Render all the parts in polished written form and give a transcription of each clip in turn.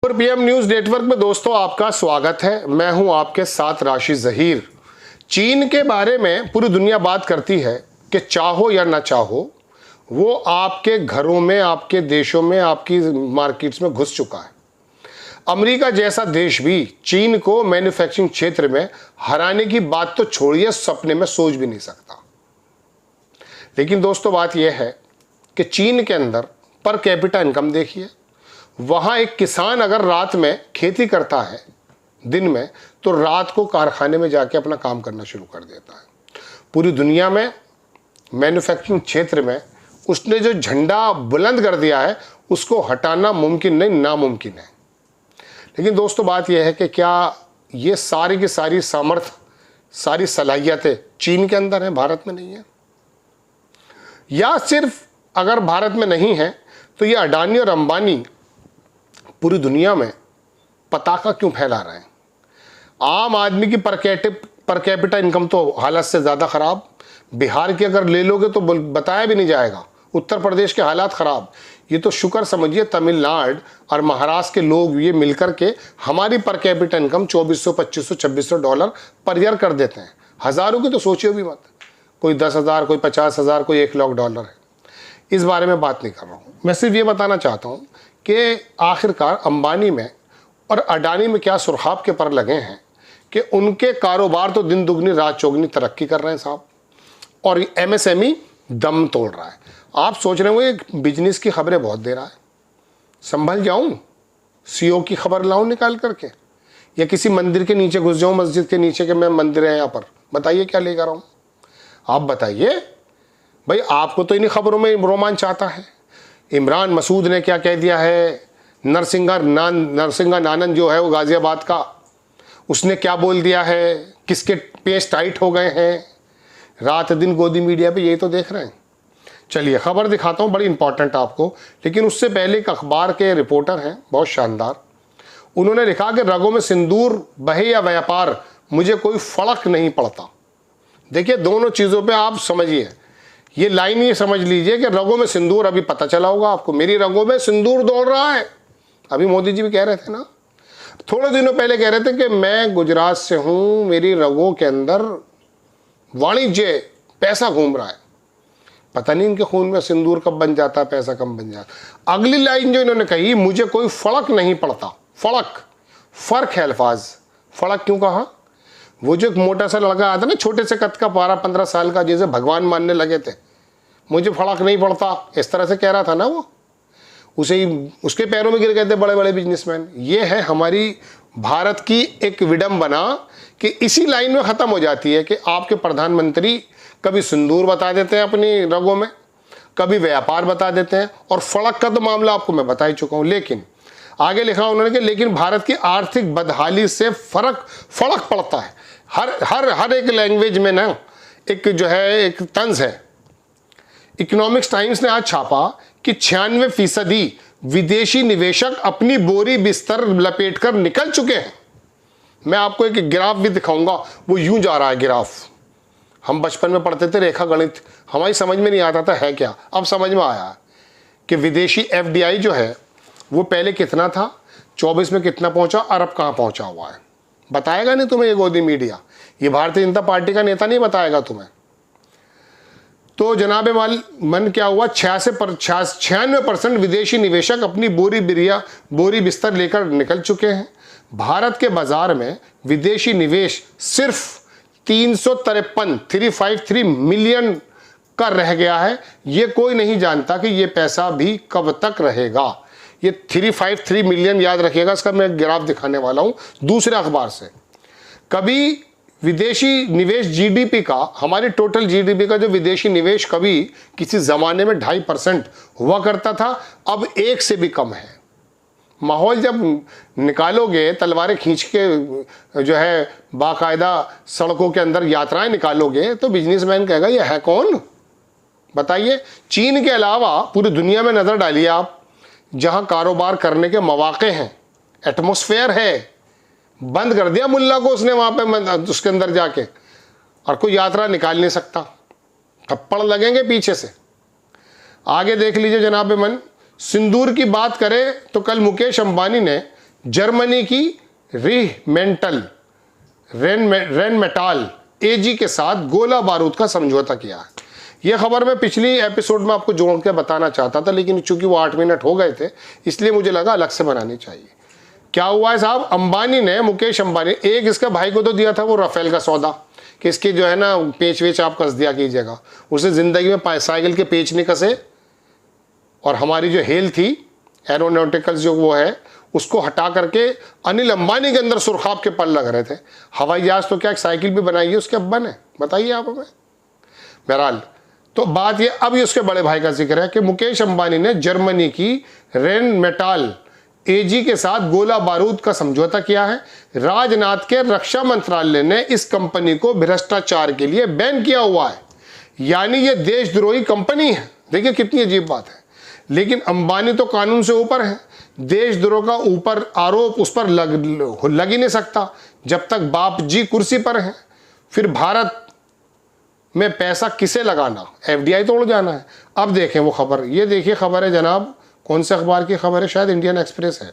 और PM news network में दोस्तों आपका स्वागत है। मैं हूं आपके साथ राशि जहीर। चीन के बारे में पूरी दुनिया बात करती है कि चाहो या ना चाहो वो आपके घरों में, आपके देशों में, आपकी मार्केट्स में घुस चुका है। अमेरिका जैसा देश भी चीन को मैन्युफैक्चरिंग क्षेत्र में हराने की बात तो छोड़िए, सपने में सोच भी नहीं सकता। लेकिन दोस्तों बात यह है कि चीन के अंदर पर कैपिटा इनकम देखिए, वहाँ एक किसान अगर रात में खेती करता है दिन में, तो रात को कारखाने में जाके अपना काम करना शुरू कर देता है। पूरी दुनिया में मैन्युफैक्चरिंग क्षेत्र में उसने जो झंडा बुलंद कर दिया है उसको हटाना मुमकिन नहीं, नामुमकिन है। लेकिन दोस्तों बात यह है कि क्या ये सारी की सारी सामर्थ्य, सारी सलाहियतें चीन के अंदर हैं, भारत में नहीं है? या सिर्फ अगर भारत में नहीं है तो ये अडानी और अंबानी पूरी दुनिया में पताका क्यों फैला रहे हैं? आम आदमी की पर कैपिटा इनकम तो हालत से ज़्यादा ख़राब। बिहार की अगर ले लोगे तो बताया भी नहीं जाएगा। उत्तर प्रदेश के हालात ख़राब। ये तो शुक्र समझिए तमिलनाडु और महाराष्ट्र के लोग ये मिलकर के हमारी per capita income 2400, 2500, 2600 dollar per year कर देते हैं। हज़ारों की तो सोचियो भी मत। कोई 10,000, कोई 50,000, कोई 1 लाख डॉलर है। इस बारे में बात नहीं कर रहा हूँ। मैं सिर्फ ये बताना चाहता हूँ कि आखिरकार अंबानी में और अडानी में क्या सुरखाब के पर लगे हैं कि उनके कारोबार तो दिन दुगनी रात चौगनी तरक्की कर रहे हैं साहब, और एमएसएमई दम तोड़ रहा है। आप सोच रहे हो बिजनेस की खबरें बहुत दे रहा है, संभल जाऊं, सीओ की खबर लाऊं निकाल करके, या किसी मंदिर के नीचे घुस जाऊं, मस्जिद के नीचे के मैं मंदिर है यहाँ पर, बताइए क्या लेकर आऊं? आप बताइए भाई, आपको तो इन्हीं खबरों में रोमांच आता है। इमरान मसूद ने क्या कह दिया है, नरसिंगा नानन जो है वो गाजियाबाद का, उसने क्या बोल दिया है, किसके पेच टाइट हो गए हैं। रात दिन गोदी मीडिया पे यही तो देख रहे हैं। चलिए खबर दिखाता हूँ, बड़ी इंपॉर्टेंट आपको। लेकिन उससे पहले एक अखबार के रिपोर्टर हैं बहुत शानदार, उन्होंने लिखा कि रगों में सिंदूर बहे या व्यापार, मुझे कोई फर्क नहीं पड़ता। देखिए दोनों चीज़ों पे आप समझिए, ये लाइन ये समझ लीजिए कि रगों में सिंदूर, अभी पता चला होगा आपको, मेरी रगों में सिंदूर दौड़ रहा है। अभी मोदी जी भी कह रहे थे ना, थोड़े दिनों पहले कह रहे थे कि मैं गुजरात से हूँ, मेरी रगों के अंदर वाणिज्य पैसा घूम रहा है। पता नहीं इनके खून में सिंदूर कब बन जाता है, पैसा कब बन जाता है। अगली लाइन जो इन्होंने कही, मुझे कोई फर्क नहीं पड़ता। फर्क है अल्फाज, फर्क क्यों कहा? वो जो एक मोटा सा लड़का आया था ना, छोटे से कद का, 12-15 साल का, जिसे भगवान मानने लगे थे, मुझे फर्क नहीं पड़ता, इस तरह से कह रहा था ना वो, उसे ही उसके पैरों में गिर गए थे बड़े बड़े बिजनेसमैन। ये है हमारी भारत की एक विडंबना कि इसी लाइन में ख़त्म हो जाती है कि आपके प्रधानमंत्री कभी सिंदूर बता देते हैं अपनी रगों में, कभी व्यापार बता देते हैं, और फर्क का तो मामला आपको मैं बता ही चुका हूँ। लेकिन आगे लिखा उन्होंने कि लेकिन भारत की आर्थिक बदहाली से फर्क पड़ता है। हर एक लैंग्वेज में ना एक जो है एक तंज है। इकोनॉमिक्स टाइम्स ने आज छापा कि 96% विदेशी निवेशक अपनी बोरी बिस्तर लपेटकर निकल चुके हैं। मैं आपको एक ग्राफ भी दिखाऊंगा, वो यूं जा रहा है ग्राफ। हम बचपन में पढ़ते थे रेखा गणित, हमारी समझ में नहीं आता था है क्या, अब समझ में आया कि विदेशी एफडीआई जो है वो पहले कितना था, 24 में कितना पहुंचा, और अब कहाँ पहुंचा हुआ है। बताएगा नहीं तुम्हें ये गोदी मीडिया, ये भारतीय जनता पार्टी का नेता नहीं बताएगा तुम्हें। तो जनाबे मन क्या हुआ, 96% विदेशी निवेशक अपनी बोरी बिस्तर लेकर निकल चुके हैं। भारत के बाजार में विदेशी निवेश सिर्फ 353 मिलियन का रह गया है। ये कोई नहीं जानता कि ये पैसा भी कब तक रहेगा। ये 353 मिलियन याद रखिएगा, इसका मैं ग्राफ दिखाने वाला हूं दूसरे अखबार से। कभी विदेशी निवेश जीडीपी का, हमारी टोटल जीडीपी का जो विदेशी निवेश कभी किसी ज़माने में 2.5% हुआ करता था, अब 1 से भी कम है। माहौल जब निकालोगे, तलवारें खींच के जो है बाकायदा सड़कों के अंदर यात्राएं निकालोगे, तो बिजनेसमैन कहेगा ये है कौन? बताइए। चीन के अलावा पूरी दुनिया में नज़र डालिए आप, जहां कारोबार करने के मौके हैं, एटमॉस्फेयर है, बंद कर दिया मुल्ला को उसने वहां पे, उसके अंदर जाके, और कोई यात्रा निकाल नहीं सकता। थप्पड़ लगेंगे पीछे से। आगे देख लीजिए जनाब मन, सिंदूर की बात करें तो कल मुकेश अंबानी ने जर्मनी की रेनमेटाल एजी के साथ गोला बारूद का समझौता किया है। यह खबर मैं पिछली एपिसोड में आपको जोड़ के बताना चाहता था, लेकिन चूंकि वो 8 मिनट हो गए थे इसलिए मुझे लगा अलग से बनानी चाहिए। क्या हुआ है साहब, अंबानी ने, मुकेश अंबानी, एक इसका भाई को तो दिया था वो राफेल का सौदा कि इसके जो है ना पेच वेच आप कस दिया कीजिएगा। उसने ज़िंदगी में साइकिल के पेच नहीं कसे, और हमारी जो हेल थी एरोनॉटिकल्स जो वो है उसको हटा करके अनिल अंबानी के अंदर सुरखाब के पल लग रहे थे। हवाई जहाज तो क्या एक साइकिल भी बनाई है उसके अब्बा ने, बताइए आप हमें। बहरहाल तो बात ये, अब ये उसके बड़े भाई का जिक्र है कि मुकेश अंबानी ने जर्मनी की रेनमेटाल एजी के साथ गोला बारूद का समझौता किया है। राजनाथ के रक्षा मंत्रालय ने इस कंपनी को भ्रष्टाचार के लिए बैन किया हुआ है, यानी ये देशद्रोही कंपनी है। देखिए कितनी अजीब बात है, लेकिन अंबानी तो कानून से ऊपर है। देशद्रोह का ऊपर आरोप उस पर लग ही नहीं सकता जब तक बाप जी कुर्सी पर हैं। फिर भारत में पैसा किसे लगाना, एफडीआई तोड़ जाना है। अब देखें वो खबर, ये देखिए खबर है जनाब, कौन से अखबार की खबर है, शायद इंडियन एक्सप्रेस है।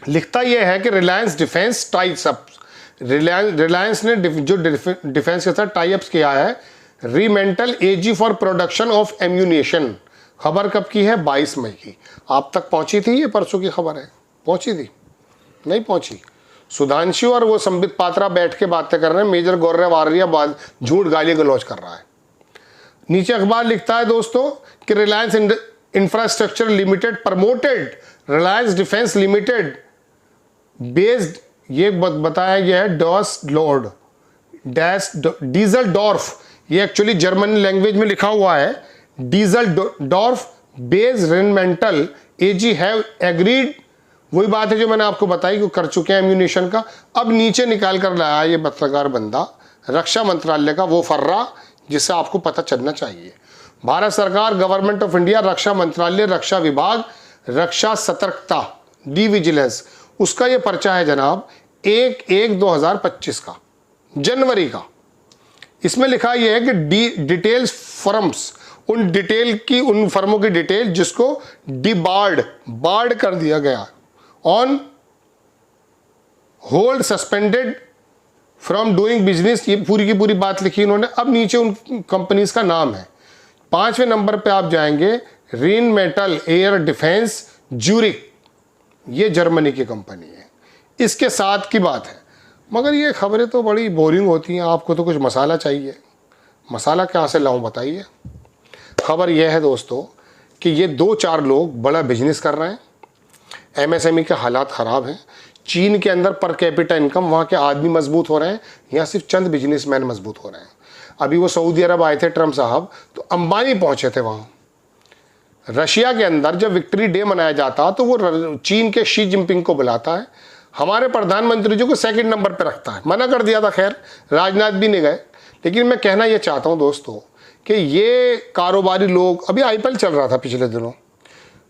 लिखता यह है कि Reliance defence types up, Reliance ने जो डिफेंस के साथ टाई अप्स किया है, रीमेंटल एजी फॉर प्रोडक्शन ऑफ एम्यूनिशन। खबर कब की है, 22 मई की। आप तक पहुंची थी, ये परसों की खबर है, पहुंची थी? नहीं पहुंची। सुधांशु और वो संबित पात्रा बैठ के बातें कर रहे हैं, मेजर गौरव आर्या बाद झूठ गाली गलौज कर रहा है। नीचे अखबार लिखता है दोस्तों कि Reliance infrastructure limited promoted Reliance defence limited based, ये बताया गया है डीजल डॉर्फ, ये एक्चुअली जर्मन लैंग्वेज में लिखा हुआ है, Dusseldorf based Rheinmetall AG have agreed. वही बात है जो मैंने आपको बताई कि कर चुके हैं एम्यूनिशन का। अब नीचे निकाल कर लाया ये पत्रकार बंदा रक्षा मंत्रालय का वो फर्रा जिससे आपको पता चलना चाहिए। भारत सरकार, गवर्नमेंट ऑफ इंडिया, रक्षा मंत्रालय, रक्षा विभाग, रक्षा सतर्कता, डी विजिलेंस, उसका ये पर्चा है जनाब 1/1/2025 का, जनवरी का। इसमें लिखा यह है कि डिटेल्स फर्म्स, उन फर्मों की डिटेल जिसको बार्ड कर दिया गया, on hold, suspended from doing business, ये पूरी की पूरी बात लिखी इन्होंने। अब नीचे उन कंपनीज का नाम है। 5वें नंबर पे आप जाएंगे, रेनमेटल एयर डिफेंस ज्यूरिक, ये जर्मनी की कंपनी है। इसके साथ की बात है। मगर ये खबरें तो बड़ी बोरिंग होती हैं, आपको तो कुछ मसाला चाहिए। मसाला कहाँ से लाऊं बताइए। खबर यह है दोस्तों कि ये 2-4 लोग बड़ा बिजनेस कर रहे हैं। एमएसएमई के हालात ख़राब हैं। चीन के अंदर पर कैपिटा इनकम, वहाँ के आदमी मजबूत हो रहे हैं, यहाँ सिर्फ चंद बिजनेसमैन मजबूत हो रहे हैं। अभी वो सऊदी अरब आए थे ट्रम्प साहब, तो अंबानी पहुँचे थे वहाँ। रशिया के अंदर जब विक्ट्री डे मनाया जाता तो वो चीन के शी जिनपिंग को बुलाता है, हमारे प्रधानमंत्री जी को सेकंड नंबर पर रखता है। मना कर दिया था, खैर राजनाथ भी नहीं गए। लेकिन मैं कहना ये चाहता हूँ दोस्तों कि ये कारोबारी लोग, अभी आईपीएल चल रहा था पिछले दिनों,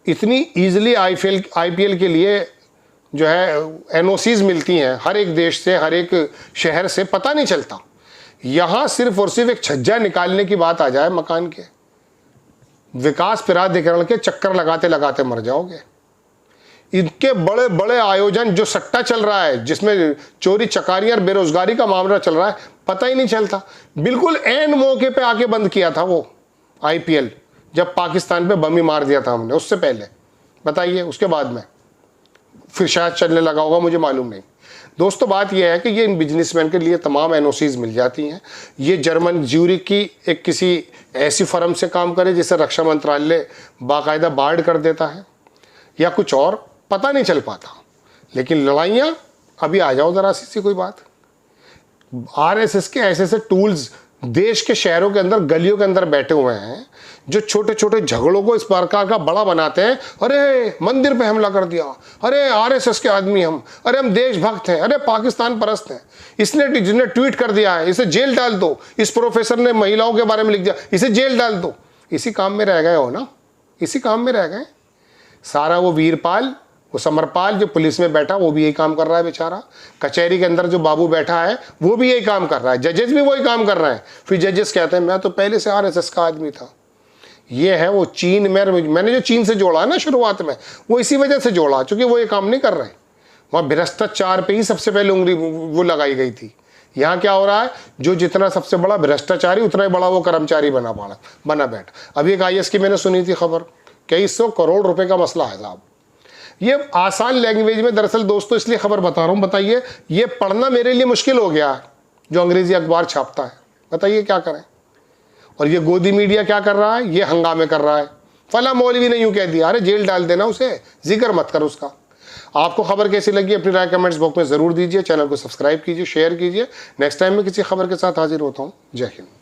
इतनी ईजिली आईपीएल के लिए जो है एनओसीज मिलती हैं हर एक देश से, हर एक शहर से, पता नहीं चलता। यहाँ सिर्फ और सिर्फ एक छज्जा निकालने की बात आ जाए मकान के, विकास प्राधिकरण के चक्कर लगाते लगाते मर जाओगे। इनके बड़े बड़े आयोजन, जो सट्टा चल रहा है जिसमें चोरी चकारियां, बेरोजगारी का मामला चल रहा है, पता ही नहीं चलता। बिल्कुल एन मौके पे आके बंद किया था वो आईपीएल, जब पाकिस्तान पे बम ही मार दिया था हमने। उससे पहले बताइए, उसके बाद में फिर शायद चलने लगा होगा, मुझे मालूम नहीं। दोस्तों बात यह है कि ये इन बिजनेसमैन के लिए तमाम एनओसीज मिल जाती हैं। ये जर्मन ज्यूरिक की एक किसी ऐसी फर्म से काम करे जिसे रक्षा मंत्रालय बाकायदा बार्ड कर देता है, या कुछ और, पता नहीं चल पाता। लेकिन लड़ाइयाँ, अभी आ जाओ ज़रा सी कोई बात। आरएसएस के ऐसे ऐसे टूल्स देश के शहरों के अंदर, गलियों के अंदर बैठे हुए हैं जो छोटे छोटे झगड़ों को इस प्रकार का बड़ा बनाते हैं। अरे मंदिर पे हमला कर दिया, अरे आरएसएस के आदमी हम, अरे हम देशभक्त हैं, अरे पाकिस्तान परस्त हैं, जिसने ट्वीट कर दिया है इसे जेल डाल दो, इस प्रोफेसर ने महिलाओं के बारे में लिख दिया इसे जेल डाल दो। इसी काम में रह गए हो ना, इसी काम में रह गए सारा। वो वीरपाल, वो समरपाल जो पुलिस में बैठा, वो भी यही काम कर रहा है बेचारा। कचहरी के अंदर जो बाबू बैठा है वो भी यही काम कर रहा है। जजेस भी वही काम कर रहे हैं। फिर जजेस कहते हैं मैं तो पहले से आरएसएस का आदमी था। ये है वो चीन में, मैंने जो चीन से जोड़ा है ना शुरुआत में, वो इसी वजह से जोड़ा, क्योंकि वो ये काम नहीं कर रहे। वहाँ भ्रष्टाचार पे ही सबसे पहले उंगली वो लगाई गई थी। यहाँ क्या हो रहा है, जो जितना सबसे बड़ा भ्रष्टाचारी उतना ही बड़ा वो कर्मचारी बना बैठ। अभी एक IAS की मैंने सुनी थी खबर, कई 100 करोड़ रुपए का मसला है साहब। ये आसान लैंग्वेज में दरअसल दोस्तों इसलिए खबर बता रहा हूँ, बताइए ये पढ़ना मेरे लिए मुश्किल हो गया है जो अंग्रेजी अखबार छापता है, बताइए क्या करें। और ये गोदी मीडिया क्या कर रहा है, ये हंगामे कर रहा है, फला मौलवी ने यूं कह दिया, अरे जेल डाल देना उसे, जिक्र मत कर उसका। आपको खबर कैसी लगी अपनी राय कमेंट्स बॉक्स में जरूर दीजिए, चैनल को सब्सक्राइब कीजिए, शेयर कीजिए। नेक्स्ट टाइम मैं किसी खबर के साथ हाजिर होता हूँ। जय हिंद।